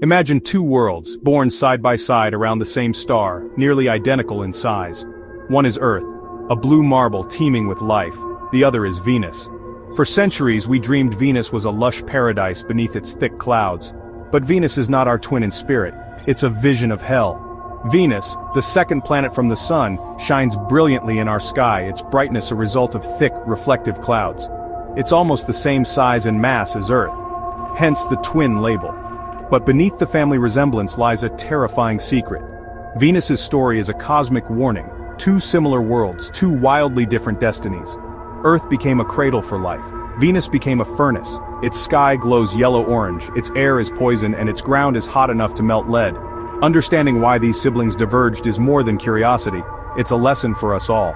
Imagine two worlds, born side by side around the same star, nearly identical in size. One is Earth, a blue marble teeming with life. The other is Venus. For centuries we dreamed Venus was a lush paradise beneath its thick clouds. But Venus is not our twin in spirit, it's a vision of hell. Venus, the second planet from the Sun, shines brilliantly in our sky, its brightness a result of thick, reflective clouds. It's almost the same size and mass as Earth. Hence the twin label. But beneath the family resemblance lies a terrifying secret. Venus's story is a cosmic warning. Two similar worlds, two wildly different destinies. Earth became a cradle for life. Venus became a furnace. Its sky glows yellow-orange, its air is poison, and its ground is hot enough to melt lead. Understanding why these siblings diverged is more than curiosity, it's a lesson for us all.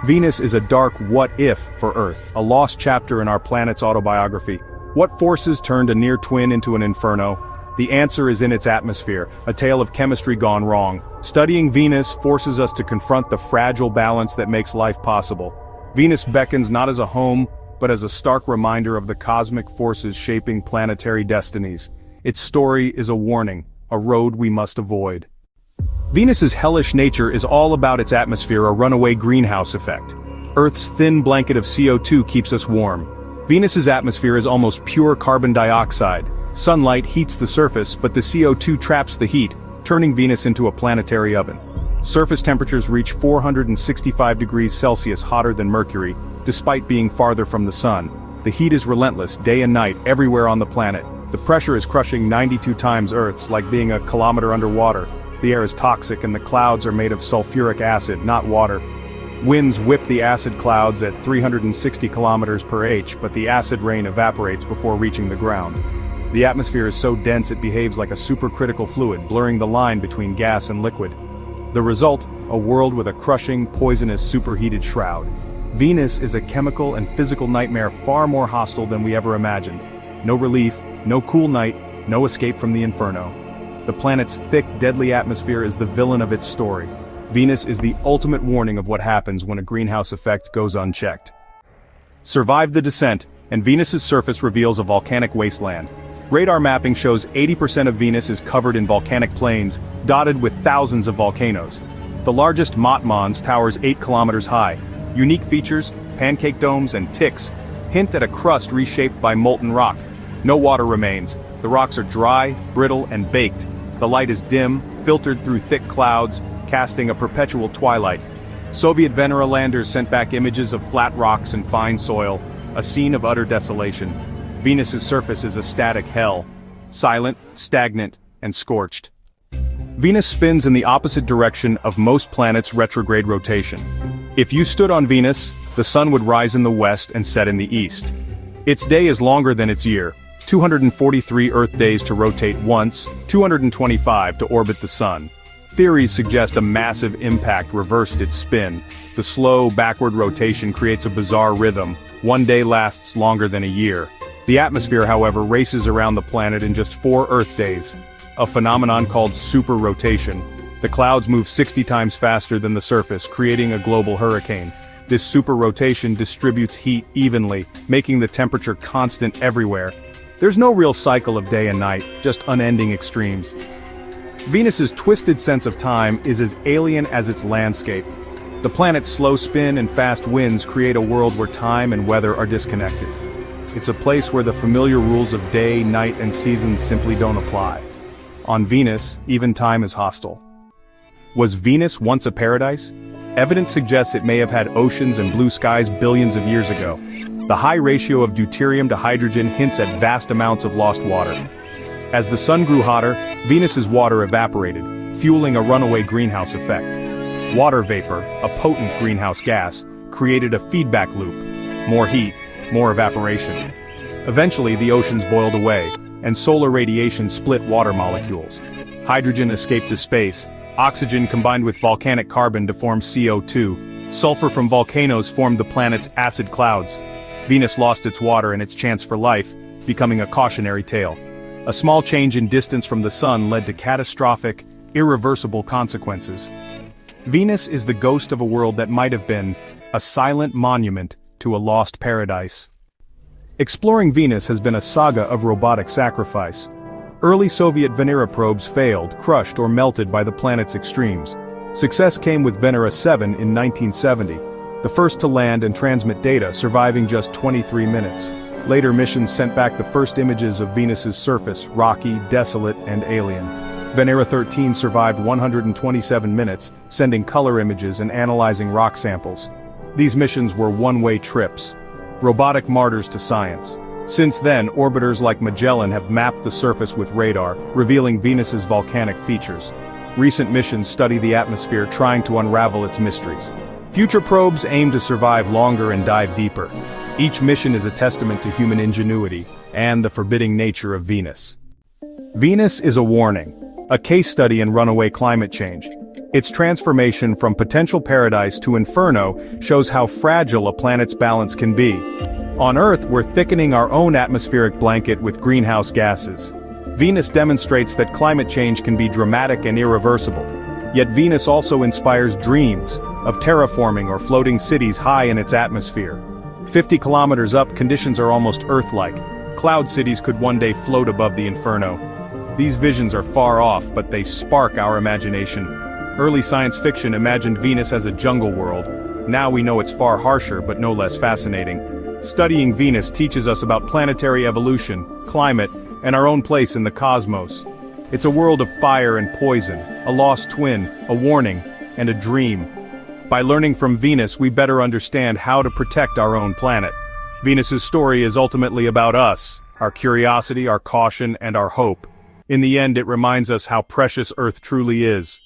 Venus is a dark what-if for Earth, a lost chapter in our planet's autobiography. What forces turned a near twin into an inferno? The answer is in its atmosphere, a tale of chemistry gone wrong. Studying Venus forces us to confront the fragile balance that makes life possible. Venus beckons not as a home, but as a stark reminder of the cosmic forces shaping planetary destinies. Its story is a warning, a road we must avoid. Venus's hellish nature is all about its atmosphere, a runaway greenhouse effect. Earth's thin blanket of CO2 keeps us warm. Venus's atmosphere is almost pure carbon dioxide. Sunlight heats the surface, but the CO2 traps the heat, turning Venus into a planetary oven. Surface temperatures reach 465 degrees Celsius hotter than Mercury, despite being farther from the Sun. The heat is relentless, day and night, everywhere on the planet. The pressure is crushing 92 times Earth's, like being a kilometer underwater. The air is toxic and the clouds are made of sulfuric acid, not water. Winds whip the acid clouds at 360 kilometers per h, but the acid rain evaporates before reaching the ground. The atmosphere is so dense it behaves like a supercritical fluid, blurring the line between gas and liquid. The result, a world with a crushing, poisonous, superheated shroud. Venus is a chemical and physical nightmare far more hostile than we ever imagined. No relief, no cool night, no escape from the inferno. The planet's thick, deadly atmosphere is the villain of its story. Venus is the ultimate warning of what happens when a greenhouse effect goes unchecked. Survive the descent, and Venus's surface reveals a volcanic wasteland. Radar mapping shows 80% of Venus is covered in volcanic plains, dotted with thousands of volcanoes. The largest, Mont Mons, towers 8 kilometers high. Unique features, pancake domes and ticks, hint at a crust reshaped by molten rock. No water remains. The rocks are dry, brittle, and baked. The light is dim, filtered through thick clouds, casting a perpetual twilight. Soviet Venera landers sent back images of flat rocks and fine soil, a scene of utter desolation. Venus's surface is a static hell, silent, stagnant, and scorched. Venus spins in the opposite direction of most planets' retrograde rotation. If you stood on Venus, the sun would rise in the west and set in the east. Its day is longer than its year, 243 Earth days to rotate once, 225 to orbit the sun. Theories suggest a massive impact reversed its spin. The slow, backward rotation creates a bizarre rhythm. One day lasts longer than a year. The atmosphere, however, races around the planet in just 4 Earth days, a phenomenon called super-rotation. The clouds move 60 times faster than the surface, creating a global hurricane. This super-rotation distributes heat evenly, making the temperature constant everywhere. There's no real cycle of day and night, just unending extremes. Venus's twisted sense of time is as alien as its landscape. The planet's slow spin and fast winds create a world where time and weather are disconnected. It's a place where the familiar rules of day, night, and seasons simply don't apply. On Venus, even time is hostile. Was Venus once a paradise? Evidence suggests it may have had oceans and blue skies billions of years ago. The high ratio of deuterium to hydrogen hints at vast amounts of lost water. As the sun grew hotter, Venus's water evaporated, fueling a runaway greenhouse effect. Water vapor, a potent greenhouse gas, created a feedback loop. More heat, more evaporation. Eventually the oceans boiled away, and solar radiation split water molecules. Hydrogen escaped to space, oxygen combined with volcanic carbon to form CO2. Sulfur from volcanoes formed the planet's acid clouds. Venus lost its water and its chance for life, becoming a cautionary tale. A small change in distance from the sun led to catastrophic, irreversible consequences. Venus is the ghost of a world that might have been, a silent monument to a lost paradise. Exploring Venus has been a saga of robotic sacrifice. Early Soviet Venera probes failed, crushed or melted by the planet's extremes. Success came with Venera 7 in 1970, the first to land and transmit data, surviving just 23 minutes. Later missions sent back the first images of Venus's surface, rocky, desolate, and alien. Venera 13 survived 127 minutes, sending color images and analyzing rock samples. These missions were one-way trips, robotic martyrs to science. Since then, orbiters like Magellan have mapped the surface with radar, revealing Venus's volcanic features. Recent missions study the atmosphere, trying to unravel its mysteries. Future probes aim to survive longer and dive deeper. Each mission is a testament to human ingenuity and the forbidding nature of Venus. Venus is a warning, a case study in runaway climate change. Its transformation from potential paradise to inferno shows how fragile a planet's balance can be. On Earth, we're thickening our own atmospheric blanket with greenhouse gases. Venus demonstrates that climate change can be dramatic and irreversible. Yet Venus also inspires dreams of terraforming or floating cities high in its atmosphere. 50 kilometers up, conditions are almost Earth-like. Cloud cities could one day float above the inferno. These visions are far off, but they spark our imagination. Early science fiction imagined Venus as a jungle world. Now we know it's far harsher, but no less fascinating. Studying Venus teaches us about planetary evolution, climate, and our own place in the cosmos. It's a world of fire and poison, a lost twin, a warning, and a dream. By learning from Venus, we better understand how to protect our own planet. Venus's story is ultimately about us, our curiosity, our caution, and our hope. In the end, it reminds us how precious Earth truly is.